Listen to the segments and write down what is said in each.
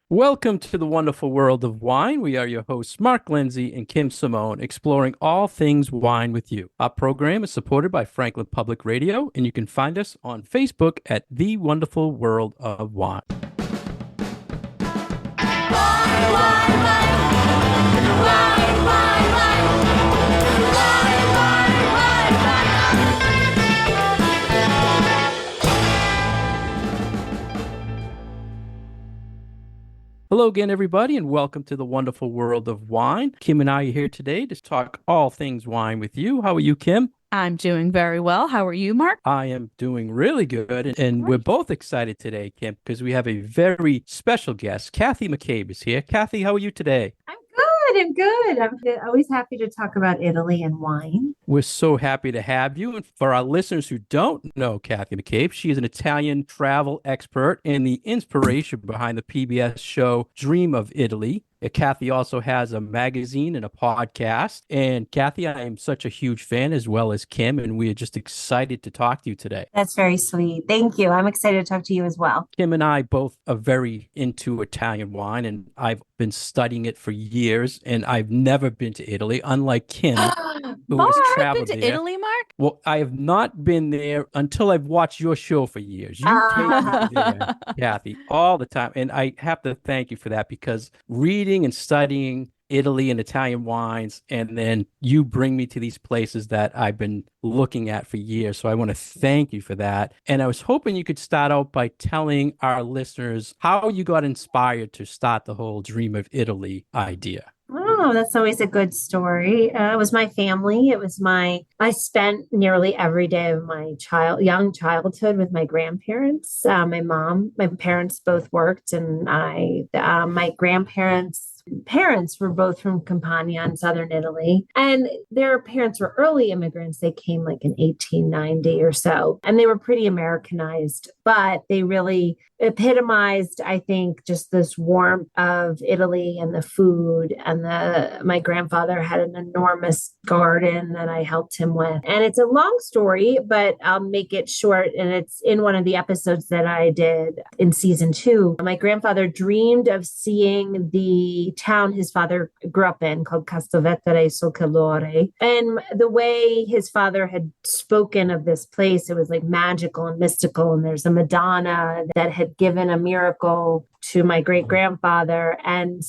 Welcome to the wonderful world of wine. We are your hosts, Mark Lindsay and Kim Simone, exploring all things wine with you. Our program is supported by Franklin Public Radio, and you can find us on Facebook at The Wonderful World of Wine. Hello again, everybody, and welcome to the wonderful world of wine. Kim and I are here today to talk all things wine with you. How are you, Kim? I'm doing very well. How are you, Mark? I am doing really good, and we're Great. both excited today, Kim, because we have a very special guest. Kathy McCabe is here. Kathy, how are you today? I'm good. I'm good. I'm always happy to talk about Italy and wine. We're so happy to have you. And for our listeners who don't know Kathy McCabe, she is an Italian travel expert and the inspiration behind the PBS show Dream of Italy. Kathy also has a magazine and a podcast. And Kathy, I am such a huge fan, as well as Kim, and we are just excited to talk to you today. That's very sweet. Thank you. I'm excited to talk to you as well. Kim and I both are very into Italian wine, and I've been studying it for years, and I've never been to Italy, unlike Kim, who has Mark, been traveled to there. Italy, Mark? Well, I have not been there until I've watched your show for years. You take me there, Kathy, all the time. And I have to thank you for that, because reading and studying Italy and Italian wines, and then you bring me to these places that I've been looking at for years. So I want to thank you for that. And I was hoping you could start out by telling our listeners how you got inspired to start the whole Dream of Italy idea. Oh, that's always a good story. It was my family. I spent nearly every day of my young childhood with my grandparents. My parents both worked, and my grandparents' parents were both from Campania in southern Italy. And their parents were early immigrants. They came like in 1890 or so, and they were pretty Americanized, but they really epitomized, I think, just this warmth of Italy and the food. And my grandfather had an enormous garden that I helped him with. And it's a long story, but I'll make it short. And it's in one of the episodes that I did in season 2. My grandfather dreamed of seeing the town his father grew up in, called Castelvetere sul Calore. And the way his father had spoken of this place, it was like magical and mystical. And there's a Madonna that had given a miracle to my great grandfather, and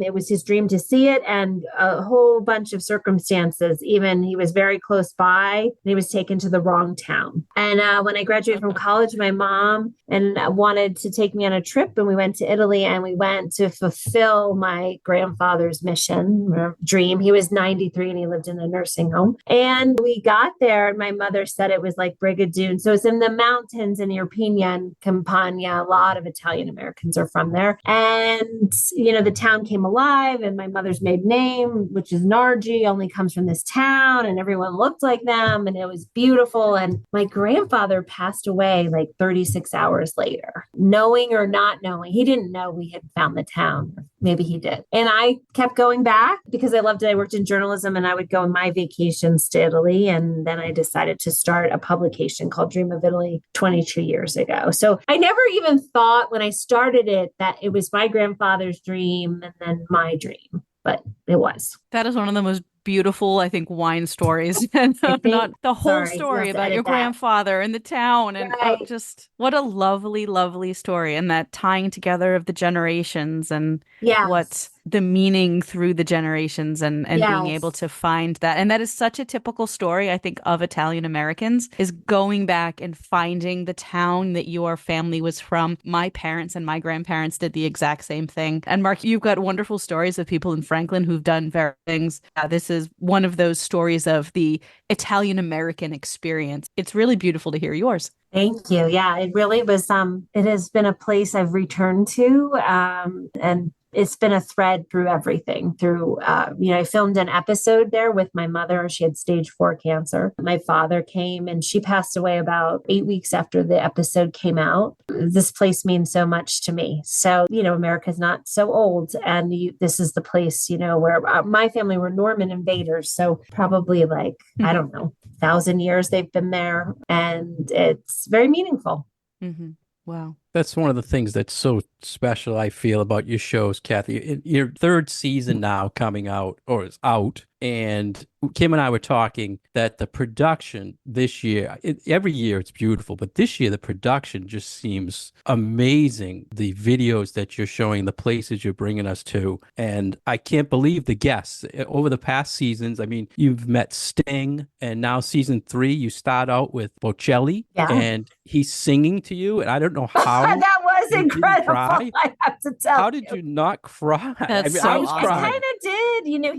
it was his dream to see it, and a whole bunch of circumstances. Even he was very close by, and he was taken to the wrong town. And when I graduated from college, my mom wanted to take me on a trip, and we went to Italy, and we went to fulfill my grandfather's mission or dream. He was 93 and he lived in a nursing home. And we got there, and my mother said it was like Brigadoon. So it's in the mountains in Irpinia and Campania. A lot of Italian Americans are from there. And, the town came alive, and my mother's maiden name, which is Nargi, only comes from this town, and everyone looked like them, and it was beautiful. And my grandfather passed away like 36 hours later, knowing or not knowing. He didn't know we had found the town. Maybe he did. And I kept going back because I loved it. I worked in journalism, and I would go on my vacations to Italy. And then I decided to start a publication called Dream of Italy 22 years ago. So I never even thought when I started it that it was my grandfather's dream and then my dream, but it was. That is one of the most beautiful, I think, wine stories. And not the whole story about your grandfather and the town. And just what a lovely, lovely story. And that tying together of the generations and what the meaning through the generations and being able to find that. And that is such a typical story, I think, of Italian Americans, is going back and finding the town that your family was from. My parents and my grandparents did the exact same thing. And Mark, you've got wonderful stories of people in Franklin who've done various things. This is one of those stories of the Italian American experience. It's really beautiful to hear yours. Thank you. Yeah, it really was. It has been a place I've returned to, and it's been a thread through everything. I filmed an episode there with my mother. She had stage 4 cancer. My father came, and she passed away about 8 weeks after the episode came out. This place means so much to me. So, America's not so old. And this is the place, where my family were Norman invaders. So probably I don't know, 1,000 years they've been there. And it's very meaningful. Mm-hmm. Wow. That's one of the things that's so special, I feel, about your shows, Kathy. Your third season now coming out, or is out, and Kim and I were talking that the production this year, every year it's beautiful, but this year the production just seems amazing. The videos that you're showing, the places you're bringing us to, and I can't believe the guests. Over the past seasons, I mean, you've met Sting, and now season 3, you start out with Bocelli, Yeah. and he's singing to you, and I don't know how That was you didn't incredible. cry. I have to tell How you. did you not cry? That's I mean, so I was awesome. I crying. kind of did. You know,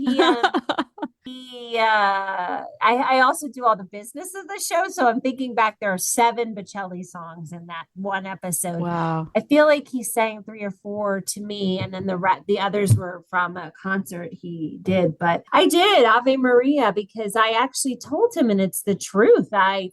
I also do all the business of the show. So I'm thinking back, there are 7 Bocelli songs in that one episode. Wow. I feel like he sang 3 or 4 to me, and then the others were from a concert he did. But I did Ave Maria because I actually told him, and it's the truth. I've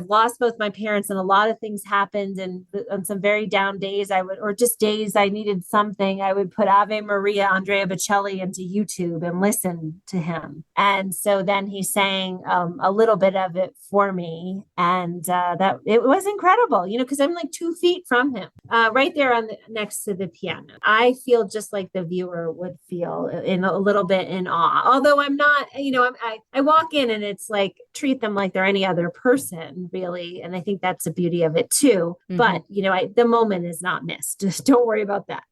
lost both my parents, and a lot of things happened, and on some very down days, or just days I needed something, I would put Ave Maria, Andrea Bocelli into YouTube and listen to him. And so then he sang a little bit of it for me, and that it was incredible, because I'm like 2 feet from him, right there next to the piano. I feel just like the viewer would feel, in a little bit in awe. Although I'm not, I walk in and it's like treat them like they're any other person, really, and I think that's the beauty of it too. Mhm. But the moment is not missed. Just don't worry about that.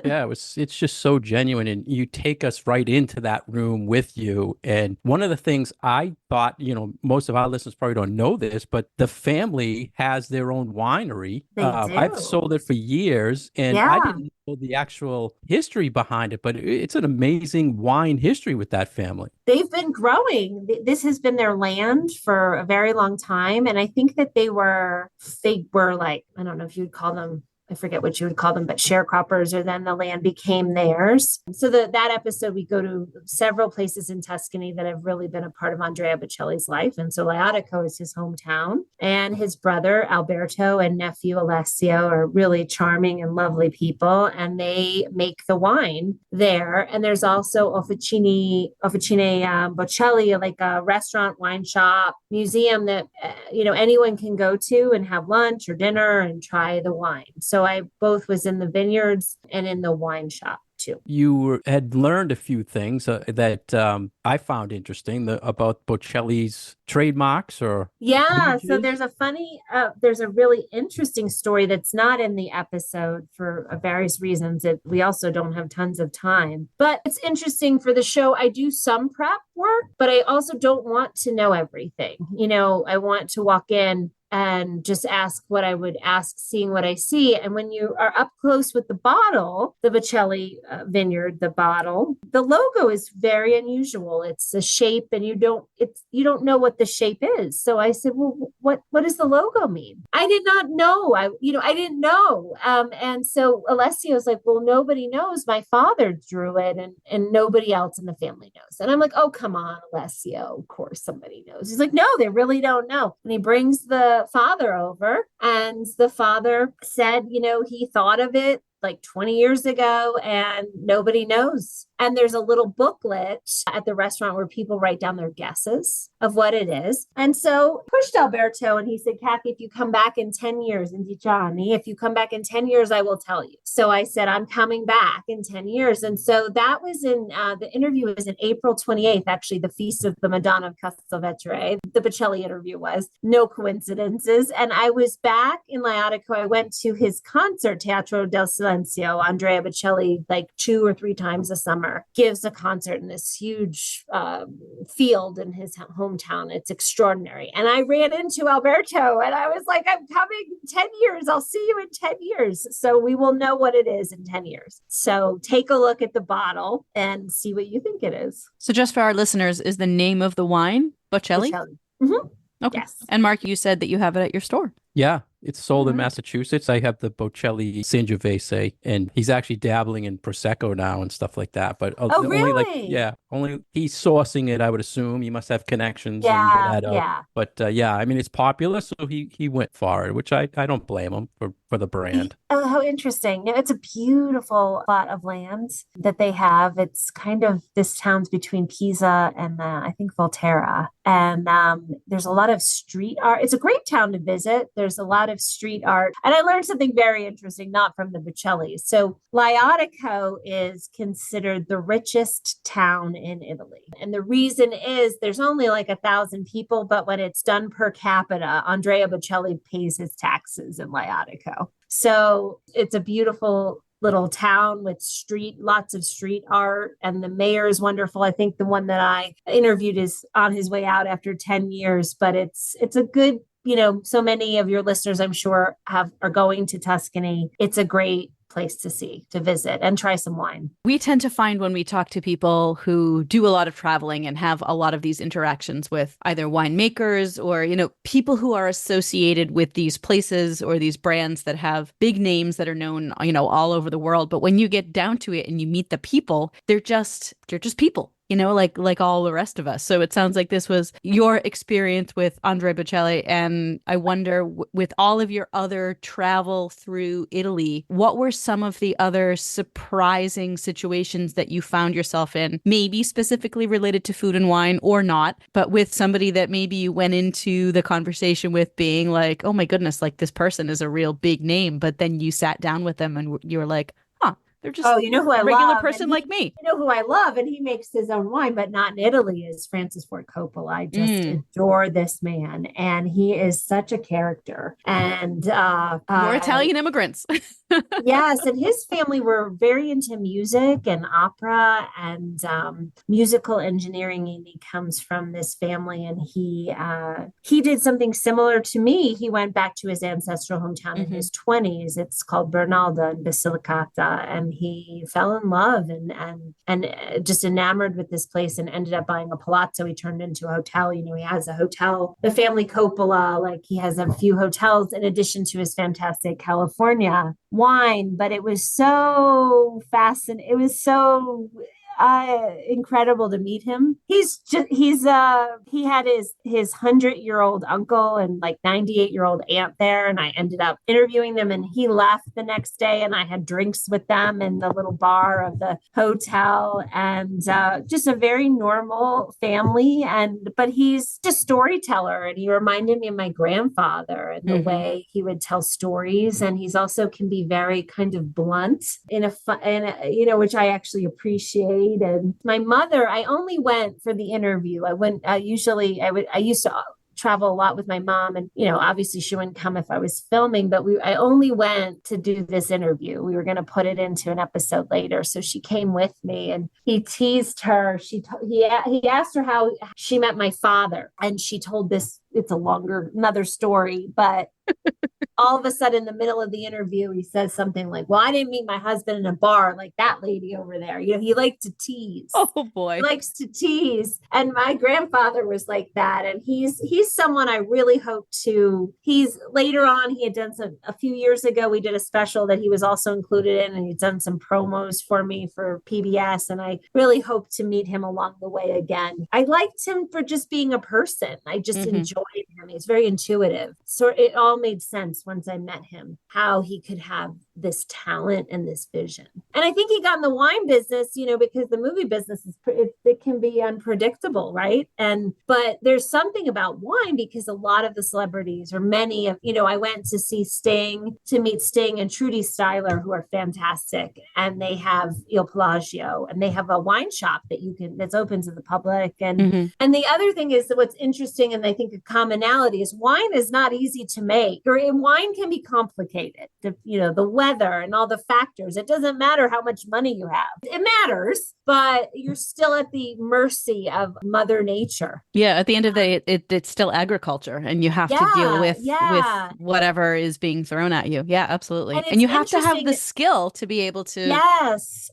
Yeah, it's just so genuine, and you take us right into that room with you. And one of the things I thought, most of our listeners probably don't know this, but the family has their own winery. They I've do. sold it for years, and I didn't know the actual history behind it, but it's an amazing wine history with that family. They've been growing. This has been their land for a very long time. And I think that they were like, I don't know if you'd call them, I forget what you would call them, but sharecroppers, or then the land became theirs. So that episode, we go to several places in Tuscany that have really been a part of Andrea Bocelli's life. And so Laodico is his hometown, and his brother Alberto and nephew Alessio are really charming and lovely people. And they make the wine there. And there's also Officine Bocelli, like a restaurant, wine shop, museum that, anyone can go to and have lunch or dinner and try the wine. So I both was in the vineyards and in the wine shop too. You had learned a few things that I found interesting about Bocelli's trademarks or Yeah, so lineages. there's a really interesting story that's not in the episode for various reasons that we also don't have tons of time. But it's interesting for the show. I do some prep work, but I also don't want to know everything. I want to walk in and just ask what I would ask, seeing what I see. And when you are up close with the bottle, the Bocelli vineyard, the bottle, the logo is very unusual. It's a shape, and you don't know what the shape is. So I said, well, what does the logo mean? I did not know. I didn't know. And so Alessio's like, well, nobody knows. My father drew it, and nobody else in the family knows. And I'm like, oh, come on, Alessio. Of course somebody knows. He's like, no, they really don't know. And he brings the father over, and the father said, he thought of it like 20 years ago, and nobody knows. And there's a little booklet at the restaurant where people write down their guesses of what it is. And so pushed Alberto, and he said, Kathy, if you come back in 10 years, and Gianni, if you come back in 10 years, I will tell you. So I said, I'm coming back in 10 years. And so that was the interview was in April 28th, actually, the feast of the Madonna of Castelvetere. The Bocelli interview was, no coincidences. And I was back in Laodico. I went to his concert, Teatro del Silenzio. Andrea Bocelli, like 2 or 3 times a summer, gives a concert in this huge field in his hometown. It's extraordinary. And I ran into Alberto, and I was like, I'm coming in 10 years. I'll see you in 10 years. So we will know what it is in 10 years. So take a look at the bottle and see what you think it is. So just for our listeners, is the name of the wine Bocelli? Mm-hmm. Okay. Yes. And Mark, you said that you have it at your store. Yeah, it's sold in Mhm. Massachusetts. I have the Bocelli Sangiovese, and he's actually dabbling in Prosecco now and stuff like that. But Oh, really? only he's sourcing it, I would assume. He must have connections in Yeah, that. yeah. But I mean, it's popular, so he went for it, which I don't blame him for the brand. Oh, how interesting. It's a beautiful plot of land that they have. It's kind of, this town's between Pisa and I think Volterra. And there's a lot of street art. It's a great town to visit. There's a lot of street art. And I learned something very interesting, not from the Bocellis. So Laodico is considered the richest town in Italy. And the reason is there's only like 1,000 people, but when it's done per capita, Andrea Bocelli pays his taxes in Laodico. So it's a beautiful little town with lots of street art, and the mayor is wonderful. I think the one that I interviewed is on his way out after 10 years, but it's a good, so many of your listeners, I'm sure, are going to Tuscany. It's a great place to visit and try some wine. We tend to find when we talk to people who do a lot of traveling and have a lot of these interactions with either winemakers or, people who are associated with these places or these brands that have big names that are known, all over the world. But when you get down to it and you meet the people, they're just people. Like all the rest of us. So it sounds like this was your experience with Andrea Bocelli. And I wonder, with all of your other travel through Italy, what were some of the other surprising situations that you found yourself in, maybe specifically related to food and wine or not, but with somebody that maybe you went into the conversation with being like, oh my goodness, like this person is a real big name. But then you sat down with them and you were like, they're just who I a regular love, person like me. You know who I love, and he makes his own wine, but not in Italy, is Francis Ford Coppola. I just adore this man, and he is such a character. And we're Italian immigrants. Yes, and his family were very into music and opera and musical engineering, and he comes from this family, and he did something similar to me. He went back to his ancestral hometown in his 20s. It's called Bernalda in Basilicata, and he fell in love and just enamored with this place and ended up buying a palazzo. He turned into a hotel. He has a hotel, the family Coppola, like he has a few hotels in addition to his fantastic California wine. But it was so fascinating. It was so incredible to meet him. He had his 100-year-old uncle and like 98-year-old aunt there, and I ended up interviewing them, and he left the next day, and I had drinks with them in the little bar of the hotel, and just a very normal family. But he's just a storyteller, and he reminded me of my grandfather and the way he would tell stories, and he's also can be very kind of blunt which I actually appreciate. And my mother, I only went for the interview. I used to travel a lot with my mom, and obviously she wouldn't come if I was filming, but I only went to do this interview. We were going to put it into an episode later, so she came with me, and he teased her. He asked her how she met my father, and she told this. It's another story, but all of a sudden, in the middle of the interview, he says something like, well, I didn't meet my husband in a bar like that lady over there. He liked to tease. Oh boy. He likes to tease. And my grandfather was like that. And he's someone I really hope to, later on, he had done a few years ago, we did a special that he was also included in, and he'd done some promos for me for PBS. And I really hope to meet him along the way again. I liked him for just being a person. I just enjoyed him. He's very intuitive. So it all made sense once I met him, how he could have this talent and this vision. And I think he got in the wine business, because the movie business it can be unpredictable, right? But there's something about wine, because a lot of the celebrities, or many of, I went to meet Sting and Trudy Styler, who are fantastic, and they have Il Pelagio, and they have a wine shop that's open to the public. And the other thing is that what's interesting, and I think a commonality, is wine is not easy to make, or wine can be complicated. The weather and all the factors. It doesn't matter how much money you have. It matters, but you're still at the mercy of Mother Nature. Yeah, at the end of the day, it's still agriculture, and you have to deal with whatever is being thrown at you. Yeah, absolutely. And you have to have the skill to be able to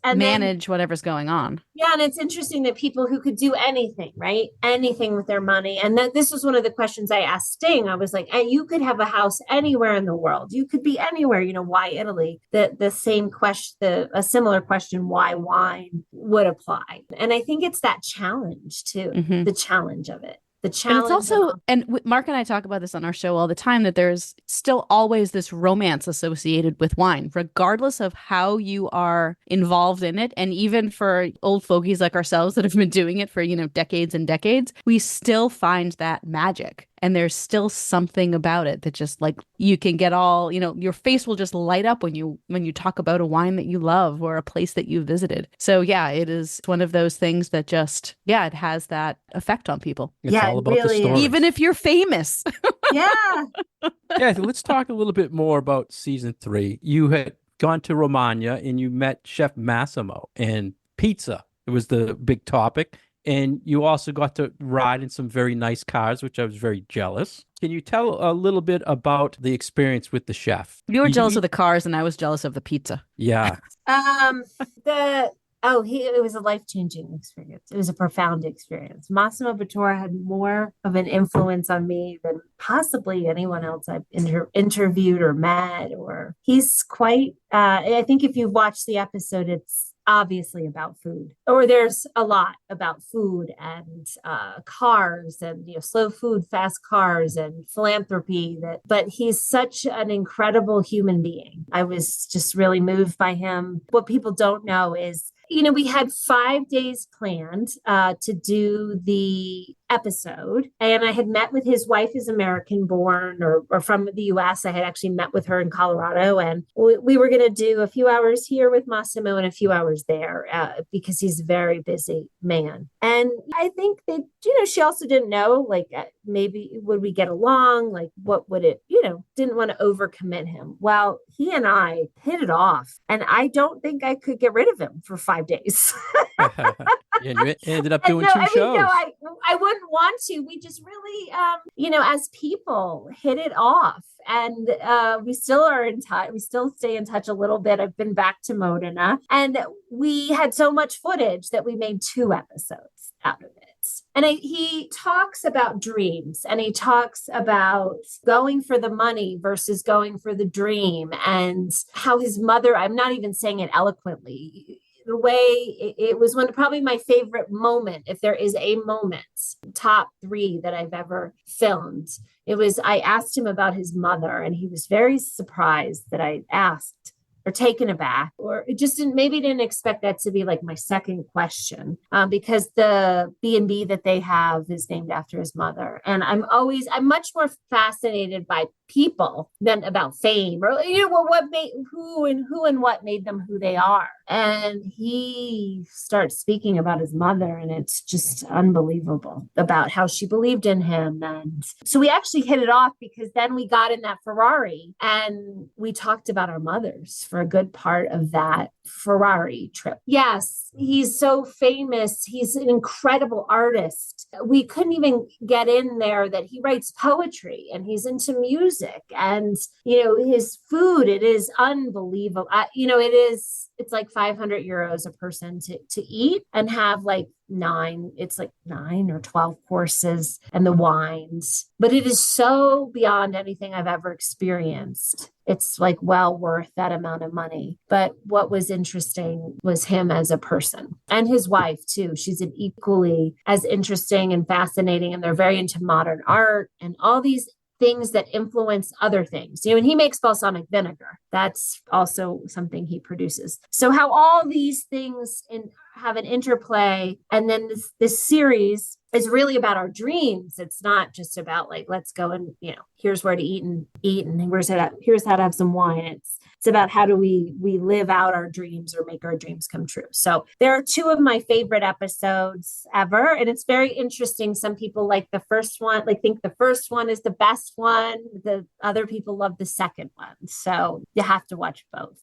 manage whatever's going on. Yeah, and it's interesting that people who could do anything, right? Anything with their money. And this was one of the questions I asked Sting. I was like, you could have a house anywhere in the world. You could be anywhere, why Italy? The same question, a similar question, why wine would apply. And I think it's that challenge too, the challenge of it. The challenge. And it's also, and Mark and I talk about this on our show all the time, that there's still always this romance associated with wine, regardless of how you are involved in it. And even for old fogies like ourselves that have been doing it for, decades and decades, we still find that magic. And there's still something about it that just like you can get all, your face will just light up when you talk about a wine that you love or a place that you visited. So yeah, it is one of those things that just, it has that effect on people. It's all about the really story. Even if you're famous. Yeah. Yeah, so let's talk a little bit more about season 3. You had gone to Romagna and you met Chef Massimo, and pizza. It was the big topic. And you also got to ride in some very nice cars, which I was very jealous. Can you tell a little bit about the experience with the chef? You were jealous of the cars and I was jealous of the pizza. Yeah. It was a life-changing experience. It was a profound experience. Massimo Bottura had more of an influence on me than possibly anyone else I've interviewed or met. Or he's quite. I think if you've watched the episode, it's obviously about food, or there's a lot about food and cars and slow food, fast cars, and philanthropy. But he's such an incredible human being. I was just really moved by him. What people don't know is, we had 5 days planned to do the episode, and I had met with his wife, is American born or from the US. I had actually met with her in Colorado, and we were going to do a few hours here with Massimo and a few hours there because he's a very busy man. And I think that, she also didn't know, like, maybe would we get along? Like, what would it, didn't want to overcommit him. Well, he and I hit it off, and I don't think I could get rid of him for 5 days. And you ended up doing 2 shows. I wouldn't want to. We just really, as people, hit it off. And we still are in touch. We still stay in touch a little bit. I've been back to Modena, and we had so much footage that we made 2 episodes out of it. And he talks about dreams, and he talks about going for the money versus going for the dream, and how his mother, I'm not even saying it eloquently, the way it was probably my favorite moment, if there is a moment, top 3 that I've ever filmed. I asked him about his mother, and he was very surprised that I asked, or taken aback, or it just didn't expect that to be like my second question, because the B&B that they have is named after his mother. And I'm much more fascinated by people than about fame, or what made who and what made them who they are. And he starts speaking about his mother, and it's just unbelievable about how she believed in him. And so we actually hit it off, because then we got in that Ferrari and we talked about our mothers for a good part of that Ferrari trip. Yes, he's so famous. He's an incredible artist. We couldn't even get in there that he writes poetry and he's into music, and his food, it is unbelievable. It's like 500 euros a person to eat and have like 9 or 12 courses and the wines. But it is so beyond anything I've ever experienced. It's like well worth that amount of money. But what was interesting was him as a person, and his wife too. She's an equally as interesting and fascinating, and they're very into modern art and all these things that influence other things. And he makes balsamic vinegar. That's also something he produces. So how all these things have an interplay. And then this series is really about our dreams. It's not just about like, let's go and, here's where to eat and here's how to have some wine. It's about how do we live out our dreams or make our dreams come true. So there are 2 of my favorite episodes ever. And it's very interesting. Some people like the first one, think the first one is the best one. The other people love the second one. So you have to watch both.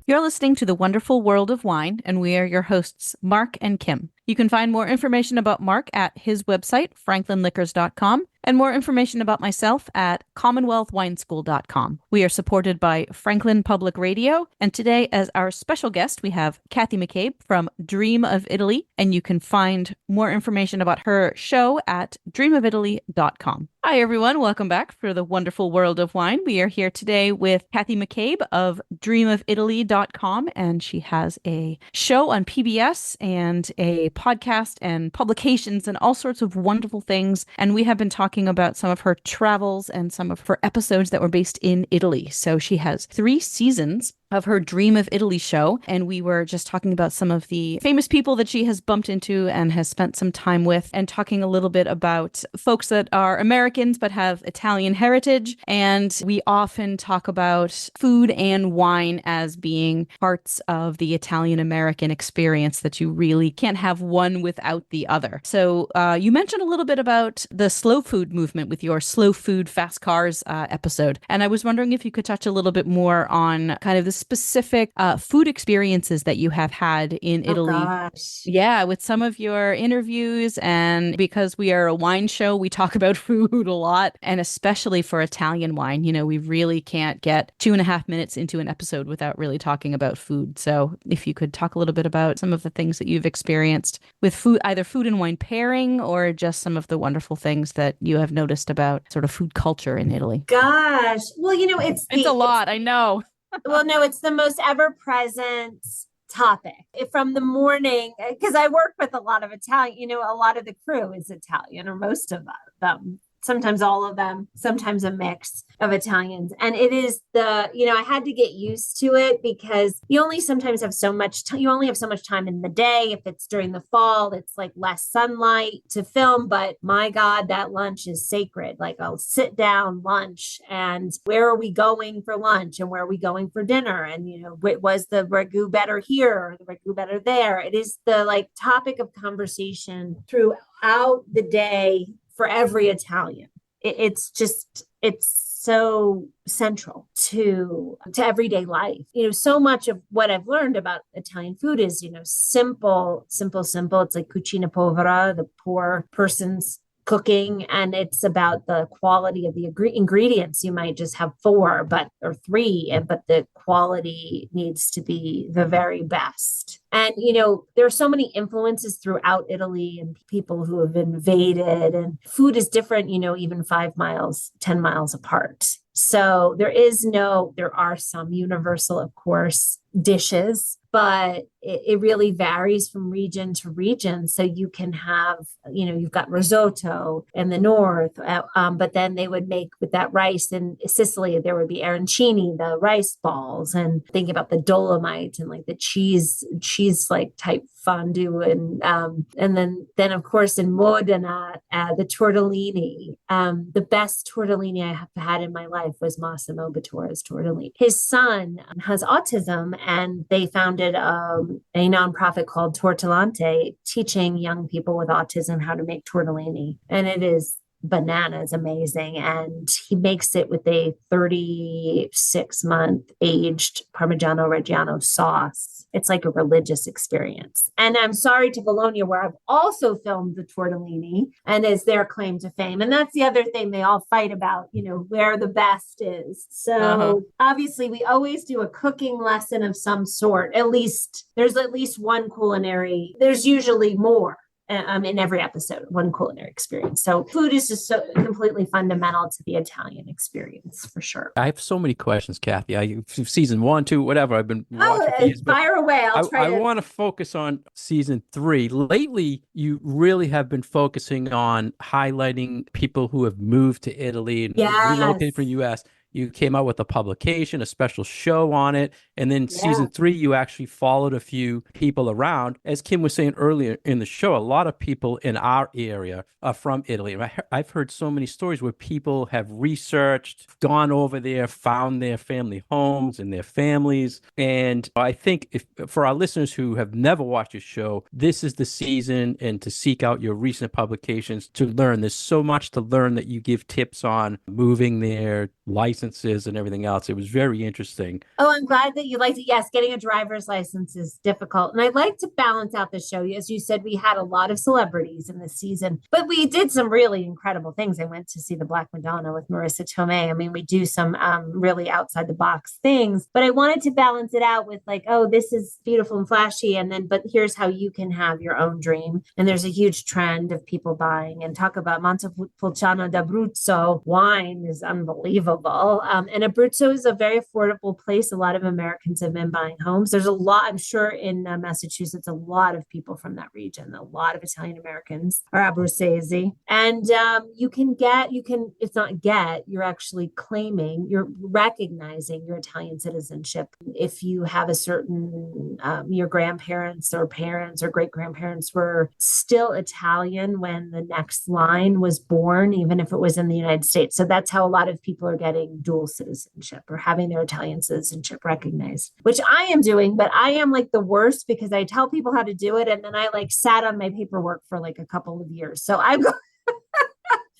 You're listening to The Wonderful World of Wine, and we are your hosts, Mark and Kim. You can find more information about Mark at his website, franklinliquors.com, and more information about myself at commonwealthwineschool.com. We are supported by Franklin Public Radio, and today as our special guest, we have Kathy McCabe from Dream of Italy, and you can find more information about her show at dreamofitaly.com. Hi, everyone. Welcome back for The Wonderful World of Wine. We are here today with Kathy McCabe of dreamofitaly.com, and she has a show on PBS and a podcast and publications and all sorts of wonderful things. And we have been talking about some of her travels and some of her episodes that were based in Italy. So she has 3 seasons of her Dream of Italy show. And we were just talking about some of the famous people that she has bumped into and has spent some time with, and talking a little bit about folks that are Americans but have Italian heritage. And we often talk about food and wine as being parts of the Italian American experience, that you really can't have one without the other. So you mentioned a little bit about the slow food movement with your Slow Food Fast Cars episode. And I was wondering if you could touch a little bit more on kind of the specific food experiences that you have had in Italy. Gosh. Yeah, with some of your interviews. And because we are a wine show, we talk about food a lot. And especially for Italian wine, you know, we really can't get 2.5 minutes into an episode without really talking about food. So if you could talk a little bit about some of the things that you've experienced with food, either food and wine pairing, or just some of the wonderful things that you have noticed about sort of food culture in Italy. Gosh. Well, it's a lot, I know. Well, no, it's the most ever-present topic from the morning, because I work with a lot of Italian, a lot of the crew is Italian, or most of them, sometimes all of them, sometimes a mix of Italians. And it is I had to get used to it, because you only sometimes have so much time. You only have so much time in the day. If it's during the fall, it's like less sunlight to film. But my God, that lunch is sacred. Like, I'll sit down lunch, and where are we going for lunch, and where are we going for dinner? And, was the ragu better here, or the ragu better there? It is the topic of conversation throughout the day for every Italian. It's so central to everyday life. So much of what I've learned about Italian food is, simple. It's like cucina povera, the poor person's cooking, and it's about the quality of the ingredients. You might just have 4 or 3, but the quality needs to be the very best. And, there are so many influences throughout Italy, and people who have invaded, and food is different, even 5 miles, 10 miles apart. So there are some universal, of course, dishes, but it really varies from region to region. So you can have, you've got risotto in the north, but then they would make with that rice in Sicily, there would be arancini, the rice balls, and think about the Dolomite and like the cheese like type fondue, and then of course in Modena, the tortellini. The best tortellini I have had in my life was Massimo Bottura's tortellini. His son has autism, and they founded a nonprofit called Tortellante, teaching young people with autism how to make tortellini, and it is bananas amazing. And he makes it with a 36-month aged Parmigiano Reggiano sauce. It's like a religious experience. And I'm sorry to Bologna, where I've also filmed the tortellini, and is their claim to fame. And that's the other thing they all fight about, where the best is. So obviously we always do a cooking lesson of some sort. There's at least one culinary, there's usually more. In every episode, one culinary experience. So food is just so completely fundamental to the Italian experience, for sure. I have so many questions, Kathy. Season 1, 2, whatever. I've been watching. Fire away. I want to focus on season 3. Lately, you really have been focusing on highlighting people who have moved to Italy and relocated from the U.S. You came out with a publication, a special show on it. And then season 3, you actually followed a few people around. As Kim was saying earlier in the show, a lot of people in our area are from Italy. I've heard so many stories where people have researched, gone over there, found their family homes and their families. And I think for our listeners who have never watched your show, this is the season, and to seek out your recent publications to learn. There's so much to learn that you give tips on moving there, licenses and everything else. It was very interesting. Oh, I'm glad that you liked it. Yes, getting a driver's license is difficult. And I like to balance out the show. As you said, we had a lot of celebrities in this season, but we did some really incredible things. I went to see the Black Madonna with Marissa Tomei. I mean, we do some really outside the box things, but I wanted to balance it out with this is beautiful and flashy. But here's how you can have your own dream. And there's a huge trend of people buying, and talk about Montepulciano d'Abruzzo wine is unbelievable. delectable. And Abruzzo is a very affordable place. A lot of Americans have been buying homes. There's a lot, I'm sure in Massachusetts, a lot of people from that region, a lot of Italian Americans are Abruzzesi. And it's not get, you're actually claiming, you're recognizing your Italian citizenship. If you have a certain, your grandparents or parents or great grandparents were still Italian when the next line was born, even if it was in the United States. So that's how a lot of people are getting dual citizenship or having their Italian citizenship recognized, which I am doing, but I am like the worst because I tell people how to do it. And then I like sat on my paperwork for like a couple of years. So I'm going.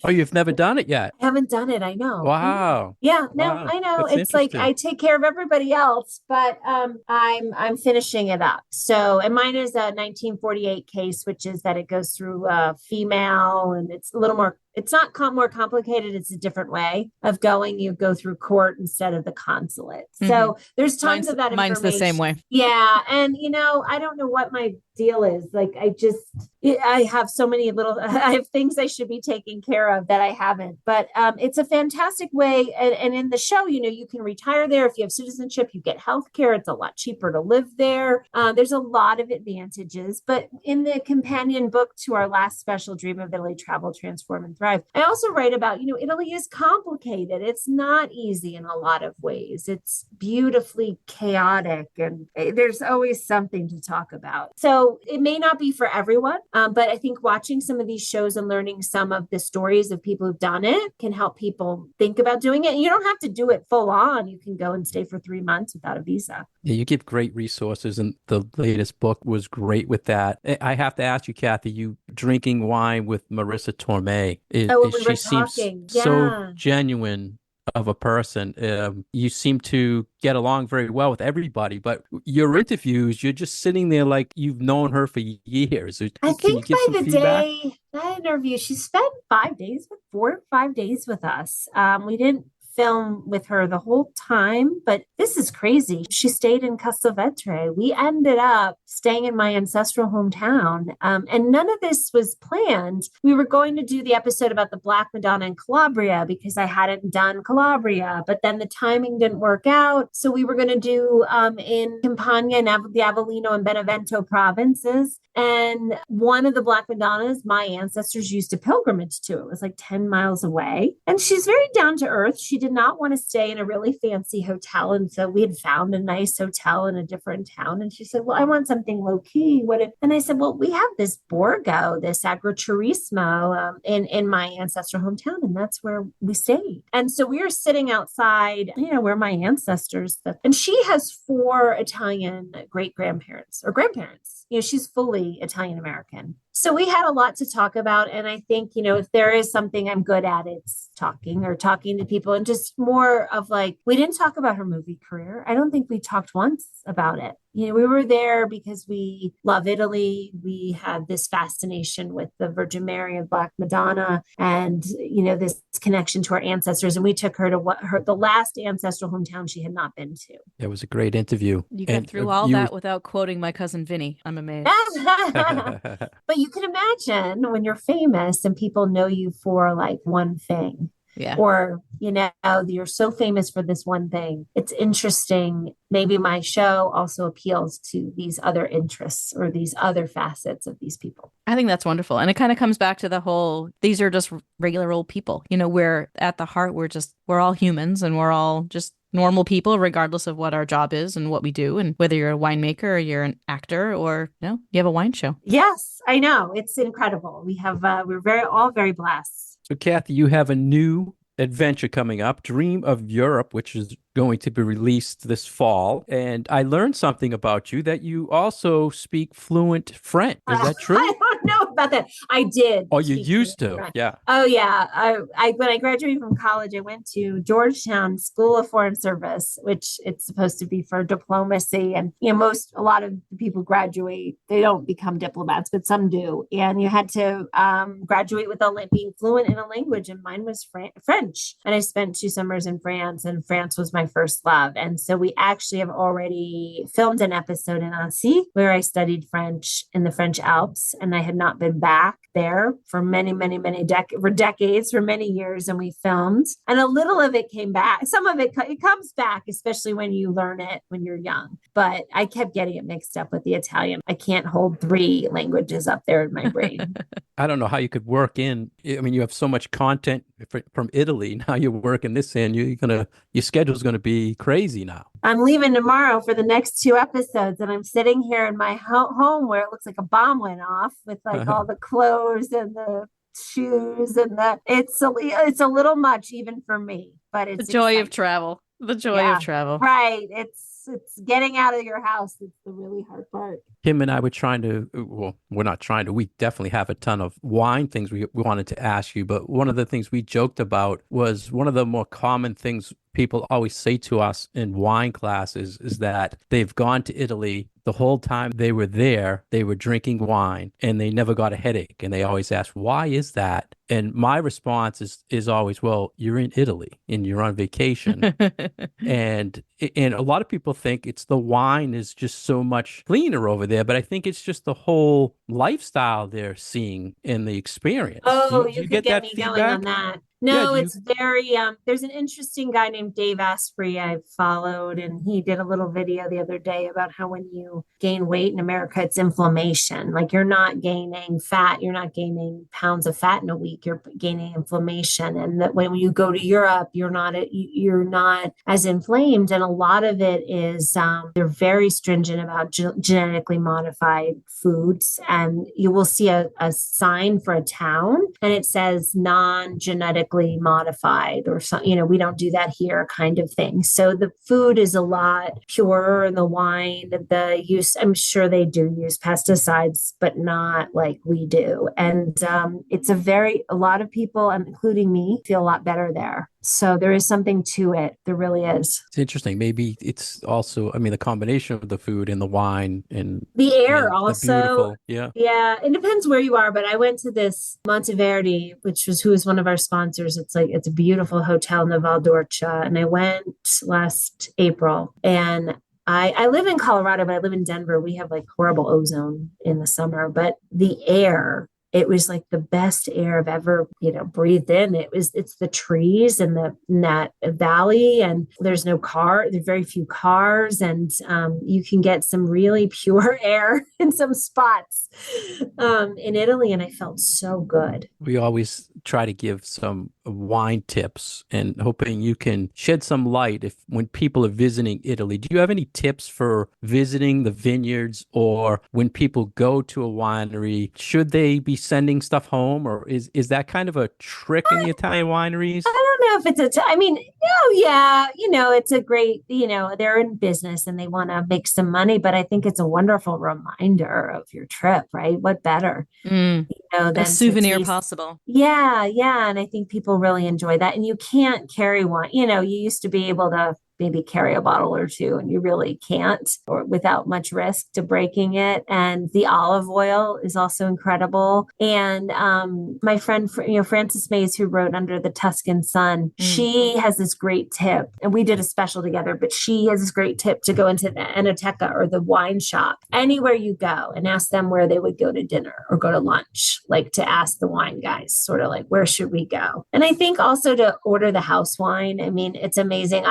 Oh, you've never done it yet? I haven't done it. I know. Wow. Yeah, no, Wow. I know. That's It's like interesting. I take care of everybody else, but I'm finishing it up. So, and mine is a 1948 case, which is that it goes through female, and it's a little more. It's not more complicated. It's a different way of going. You go through court instead of the consulate. So there's tons of that information. Mine's the same way. Yeah, and I don't know what my deal is. Like I have so many I have things I should be taking care of that I haven't. But it's a fantastic way. And in the show, you can retire there. If you have citizenship, you get health care. It's a lot cheaper to live there. There's a lot of advantages. But in the companion book to our last special, Dream of Italy, Travel, Transform, and Thrive, I also write about, Italy is complicated. It's not easy in a lot of ways. It's beautifully chaotic, and there's always something to talk about. So it may not be for everyone, but I think watching some of these shows and learning some of the stories of people who've done it can help people think about doing it. You don't have to do it full on. You can go and stay for 3 months without a visa. Yeah, you give great resources, and the latest book was great with that. I have to ask you, Kathy, you drinking wine with Marissa Tomei. We She were seems talking. so Yeah. genuine of a person. You seem to get along very well with everybody, but your interviews, you're just sitting there like you've known her for years. I Can you think give by some the feedback? day that interview, she spent 4 or 5 days with us. We didn't film with her the whole time, but this is crazy. She stayed in Castelvetre. We ended up staying in my ancestral hometown, and none of this was planned. We were going to do the episode about the Black Madonna in Calabria because I hadn't done Calabria, but then the timing didn't work out. So we were going to do in Campania and the Avellino and Benevento provinces. And one of the Black Madonnas, my ancestors used to pilgrimage to. It was like 10 miles away. And she's very down to earth. She did not want to stay in a really fancy hotel. And so we had found a nice hotel in a different town. And she said, well, I want something low key. And I said, well, we have this Borgo, this agriturismo in my ancestral hometown. And that's where we stayed. And so we were sitting outside, where my ancestors, and she has 4 Italian great grandparents or grandparents. She's fully Italian American. So we had a lot to talk about. And I think, if there is something I'm good at, it's talking to people, and just more of like, we didn't talk about her movie career. I don't think we talked once about it. We were there because we love Italy. We had this fascination with the Virgin Mary and Black Madonna, and, this connection to our ancestors. And we took her to the last ancestral hometown she had not been to. It was a great interview. You got through all that without quoting my cousin Vinny. I'm amazed. But you can imagine when you're famous and people know you for like one thing. Yeah. Or, you're so famous for this one thing. It's interesting. Maybe my show also appeals to these other interests or these other facets of these people. I think that's wonderful. And it kind of comes back to the whole, these are just regular old people. We're at the heart, we're all humans, and we're all just normal people, regardless of what our job is and what we do. And whether you're a winemaker or you're an actor or you have a wine show. Yes, I know. It's incredible. We're all very blessed. So, Kathy, you have a new adventure coming up, Dream of Europe, which is going to be released this fall. And I learned something about you, that you also speak fluent French. Is that true? I don't know about that. I did. Oh, you used to. French. Yeah. Oh, yeah. When I graduated from college, I went to Georgetown School of Foreign Service, which it's supposed to be for diplomacy. And, a lot of the people graduate, they don't become diplomats, but some do. And you had to graduate with being fluent in a language. And mine was French. And I spent 2 summers in France, and France was my my first love. And so we actually have already filmed an episode in Annecy where I studied French in the French Alps, and I had not been back there for many, many, many decades, for many years. And we filmed, and a little of it came back. Some of it comes back, especially when you learn it when you're young. But I kept getting it mixed up with the Italian. I can't hold 3 languages up there in my brain. I don't know how you could work in. I mean, you have so much content from Italy. Now you're working this in. Your schedule's gonna be crazy now. I'm leaving tomorrow for the next 2 episodes, and I'm sitting here in my home where it looks like a bomb went off with like all the clothes and the shoes and it's a little much even for me, but it's the joy exciting. of travel. The joy of travel. Right. It's getting out of your house. It's the really hard part. Kim and I were we're not trying to, we definitely have a ton of wine things we wanted to ask you, but one of the things we joked about was one of the more common things people always say to us in wine classes is that they've gone to Italy. The whole time they were there, they were drinking wine and they never got a headache. And they always ask, why is that? And my response is always, well, you're in Italy and you're on vacation. and a lot of people think it's the wine is just so much cleaner over there, but I think it's just the whole lifestyle they're seeing in the experience. Oh, you could get that me feedback? going on that. No, Yeah, it's very, there's an interesting guy named Dave Asprey I've followed, and he did a little video the other day about how when you gain weight in America, it's inflammation. Like you're not gaining fat, you're not gaining pounds of fat in a week, you're gaining inflammation. And that when you go to Europe, you're not as inflamed. And a lot of it is, they're very stringent about genetically modified foods. And you will see a sign for a town and it says non-genetically modified or something, we don't do that here kind of thing. So the food is a lot purer, and the wine, I'm sure they do use pesticides, but not like we do. And it's a lot of people, including me, feel a lot better there. So there is something to it. There really is. It's interesting. Maybe it's also, I mean, the combination of the food and the wine and the air and also. Yeah. Yeah. It depends where you are, but I went to this Monteverdi, who is one of our sponsors. It's a beautiful hotel in the Val d'Orcia. And I went last April, and I live in Colorado, but I live in Denver. We have like horrible ozone in the summer, but the air, it was like the best air I've ever, breathed in. It's the trees and that valley, and there's very few cars, and you can get some really pure air in some spots in Italy. And I felt so good. We always try to give some wine tips and hoping you can shed some light when people are visiting Italy. Do you have any tips for visiting the vineyards, or when people go to a winery, should they be sending stuff home, or is that kind of a trick in the Italian wineries? I don't know if it's it's a great, they're in business and they want to make some money, but I think it's a wonderful reminder of your trip, right? What better, than a souvenir possible. Yeah. Yeah. And I think people really enjoy that. And you can't carry wine, you used to be able to maybe carry a bottle or two, and you really can't, or without much risk to breaking it. And the olive oil is also incredible. And my friend, Frances Mays, who wrote Under the Tuscan Sun, she has this great tip, and we did a special together, but she has this great tip to go into the Enoteca or the wine shop, anywhere you go, and ask them where they would go to dinner or go to lunch, like to ask the wine guys, sort of like, where should we go? And I think also to order the house wine. I mean, it's amazing.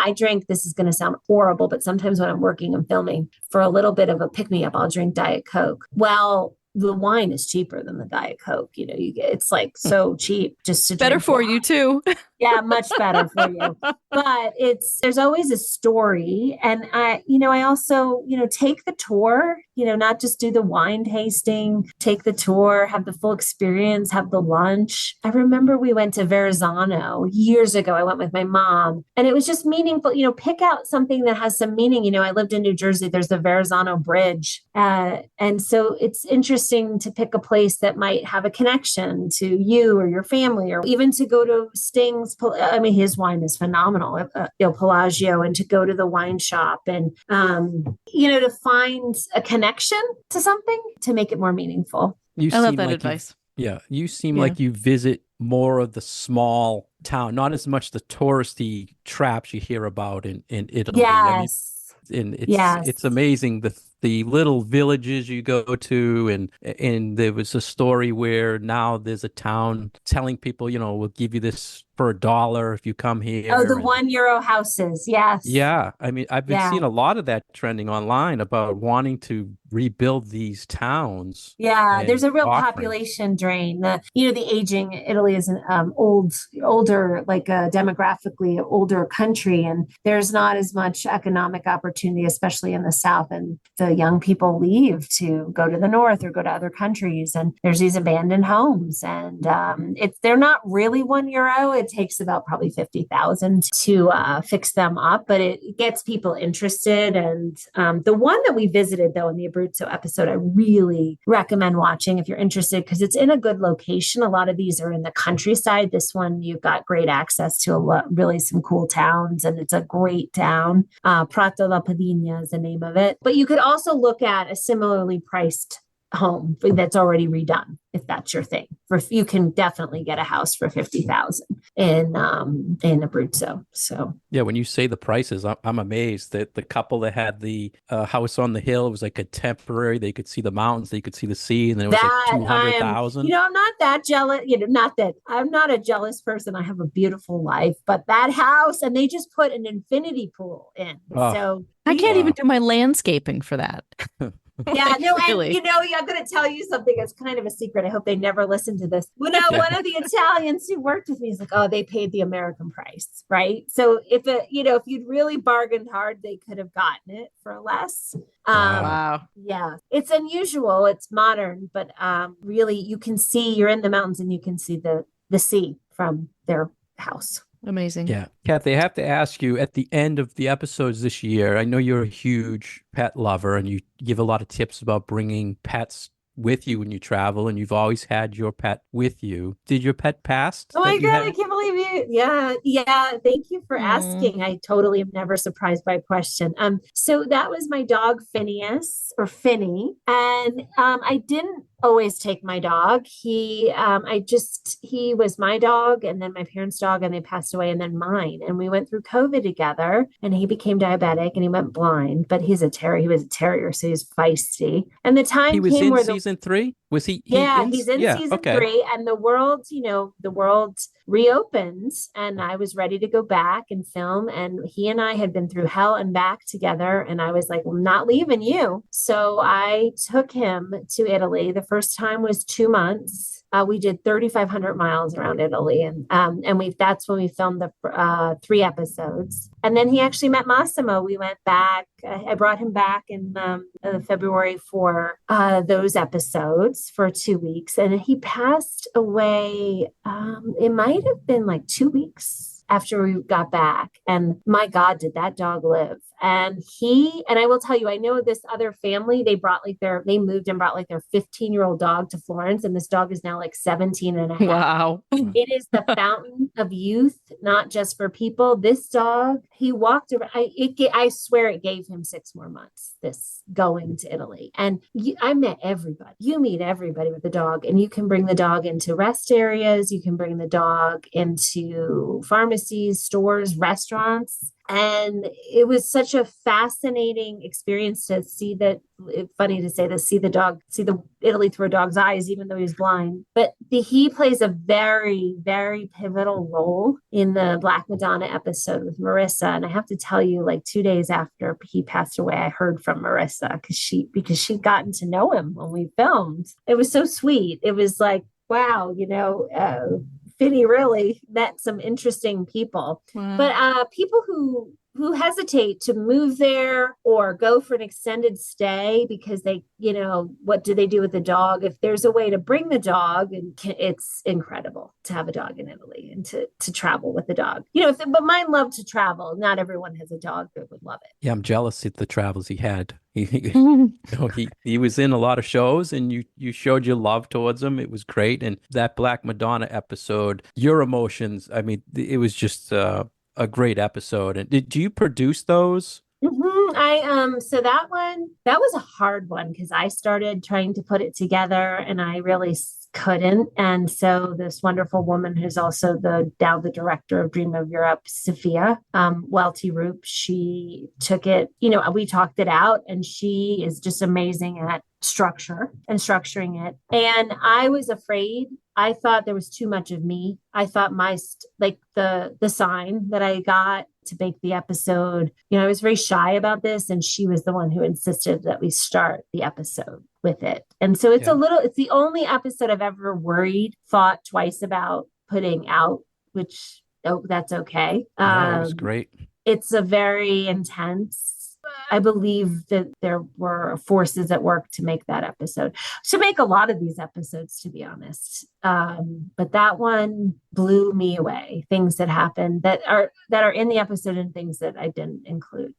This is going to sound horrible, but sometimes when I'm working and filming, for a little bit of a pick-me-up, I'll drink Diet Coke. Well, the wine is cheaper than the Diet Coke. It's like so cheap just to better drink for wine. you too. Yeah, much better for you. But there's always a story. And I also, take the tour, not just do the wine tasting, take the tour, have the full experience, have the lunch. I remember we went to Verrazzano years ago. I went with my mom, and it was just meaningful, pick out something that has some meaning. I lived in New Jersey. There's the Verrazzano Bridge. And so it's interesting to pick a place that might have a connection to you or your family, or even to go to Sting's. I mean, his wine is phenomenal, Il Pelagio, and to go to the wine shop and, to find a connection to something to make it more meaningful. I love that advice. You seem like you visit more of the small town, not as much the touristy traps you hear about in Italy. I mean, Yes. and it's Yes. amazing the little villages you go to, and there was a story where now there's a town telling people, we'll give you this for $1 if you come Oh, the here. And €1 houses. Yes. yeah, I mean, I've been Yeah. seeing a lot of that trending online about wanting to rebuild these towns Yeah, and there's a real offering. population drain. The aging. Italy is an older, like demographically older country, and there's not as much economic opportunity, especially in the south. And the young people leave to go to the north or go to other countries, and there's these abandoned homes, and they're not really €1. It takes about probably 50,000 to fix them up, but it gets people interested. And the one that we visited though in the Abruzzo episode, I really recommend watching if you're interested because it's in a good location. A lot of these are in the countryside. This one, you've got great access to really some cool towns, and it's a great town. Prato la Pavina is the name of it. But you could also look at a similarly priced home that's already redone if that's your thing. You can definitely get a house for 50,000 in Abruzzo. So Yeah, when you say the prices, I'm amazed that the couple that had the house on the hill, it was like a temporary. They could see the mountains, they could see the sea, and then it was like that I am, 200,000. I'm not that jealous. Not that I'm not a jealous person. I have a beautiful life, but that house, and they just put an infinity pool in. Oh, So I can't even wow. do my landscaping for that. yeah, Like, no, and really. I'm going to tell you something. It's kind of a secret. I hope they never listen to this. Well, no, Yeah. one of the Italians who worked with me is like, oh, they paid the American price, right? So if you'd really bargained hard, they could have gotten it for less. Wow. Wow. Yeah, it's unusual. It's modern, but really, you can see you're in the mountains and you can see the sea from their house. Amazing. Yeah. Kathy, I have to ask you at the end of the episodes this year, I know you're a huge pet lover and you give a lot of tips about bringing pets with you when you travel, and you've always had your pet with you. Did your pet pass Oh my that you God, I had? can't believe you. Yeah, yeah. Thank you for Mm. asking. I totally am never surprised by a question. So that was my dog Phineas or Finny. And I didn't always take my dog. He was my dog and then my parents' dog, and they passed away, and then mine. And we went through COVID together, and he became diabetic and he went blind, but he was a terrier, so he's feisty. And the He time was came in where the season 3? Was he yeah, in? he's in Yeah. season Okay. 3, and the world reopened, and I was ready to go back and film. And he and I had been through hell and back together, and I was like, well, I'm not leaving you. So I took him to Italy. The first time was 2 months. We did 3,500 miles around Italy, and that's when we filmed the 3 episodes. And then he actually met Massimo. We went back. I brought him back in February for those episodes for 2 weeks, and he passed away. It might have been like 2 weeks after we got back. And my God, did that dog live? And I will tell you, I know this other family, they moved and brought like their 15-year-old dog to Florence. And this dog is now like 17 and a half. Wow. It is the fountain of youth, not just for people. This dog, he walked around. I swear it gave him 6 more months, this going to Italy. And I met everybody. You meet everybody with the dog, and you can bring the dog into rest areas. You can bring the dog into pharmacies, stores, restaurants. And it was such a fascinating experience to see that. Funny to say this, see the Italy through a dog's eyes, even though he's blind. But he plays a very, very pivotal role in the Black Madonna episode with Marissa. And I have to tell you, like 2 days after he passed away, I heard from Marissa because she'd gotten to know him when we filmed. It was so sweet. It was like, wow, Finny really met some interesting people. Wow. But people who hesitate to move there or go for an extended stay because what do they do with the dog? If there's a way to bring the dog, it's incredible to have a dog in Italy and to travel with the dog. But mine love to travel. Not everyone has a dog that would love it. Yeah, I'm jealous of the travels he had. He was in a lot of shows, and you showed your love towards him. It was great. And that Black Madonna episode, your emotions, I mean, it was just a great episode. And do you produce those? So that was a hard one because I started trying to put it together, and I really couldn't. And so this wonderful woman who's also now the director of Dream of Europe, Sophia Welty Roop, she took it, we talked it out, and she is just amazing at structure and structuring it. And I was afraid. I thought there was too much of me. I thought the sign that I got to make the episode, I was very shy about this, and she was the one who insisted that we start the episode with it. And so it's it's the only episode I've ever thought twice about putting out, which, that's okay. That was great. It's a very intense, I believe that there were forces at work to make that episode, to make a lot of these episodes, to be honest. But that one blew me away. Things that happened that are in the episode and things that I didn't include.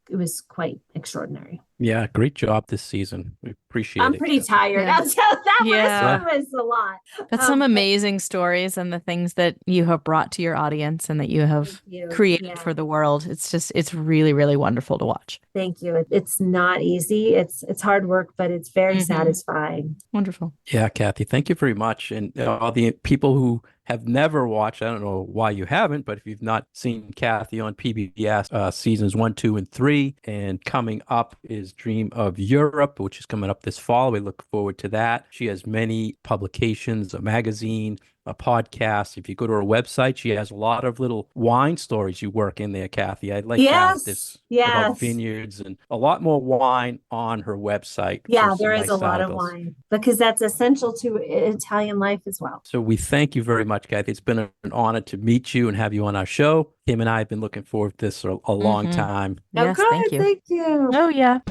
It was quite extraordinary. Yeah, great job this season. We appreciate it. I'm pretty tired. Yeah. That first one was a lot. That's some amazing stories, and the things that you have brought to your audience and that you have created for the world. It's really, really wonderful to watch. Thank you. It's not easy. It's hard work, but it's very satisfying. Wonderful. Yeah, Kathy, thank you very much. And all the people who have never watched, I don't know why you haven't, but if you've not seen Kathy on PBS, seasons 1, 2, and 3, and coming up is Dream of Europe, which is coming up this fall. We look forward to that. She has many publications, a magazine, a podcast. If you go to her website, she has a lot of little wine stories you work in there, Kathy. I'd like to have this about vineyards and a lot more wine on her website. Yeah, there is a lot of wine because that's essential to Italian life as well. So we thank you very much, Kathy. It's been an honor to meet you and have you on our show. Kim and I have been looking forward to this for a long time. Yes, thank you. Thank you. Oh, yeah.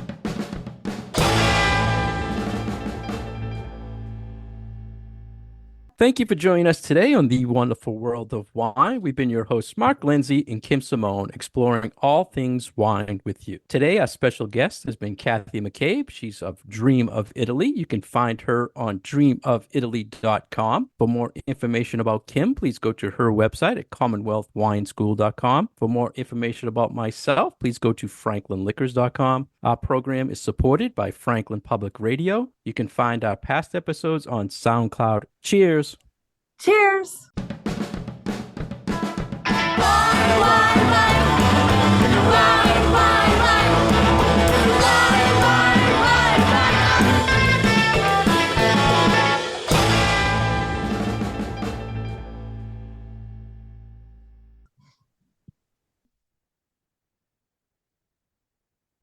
Thank you for joining us today on The Wonderful World of Wine. We've been your hosts, Mark Lindsay and Kim Simone, exploring all things wine with you. Today, our special guest has been Kathy McCabe. She's of Dream of Italy. You can find her on dreamofitaly.com. For more information about Kim, please go to her website at commonwealthwineschool.com. For more information about myself, please go to franklinliquors.com. Our program is supported by Franklin Public Radio. You can find our past episodes on SoundCloud. Cheers. Cheers. Wine, wine, wine.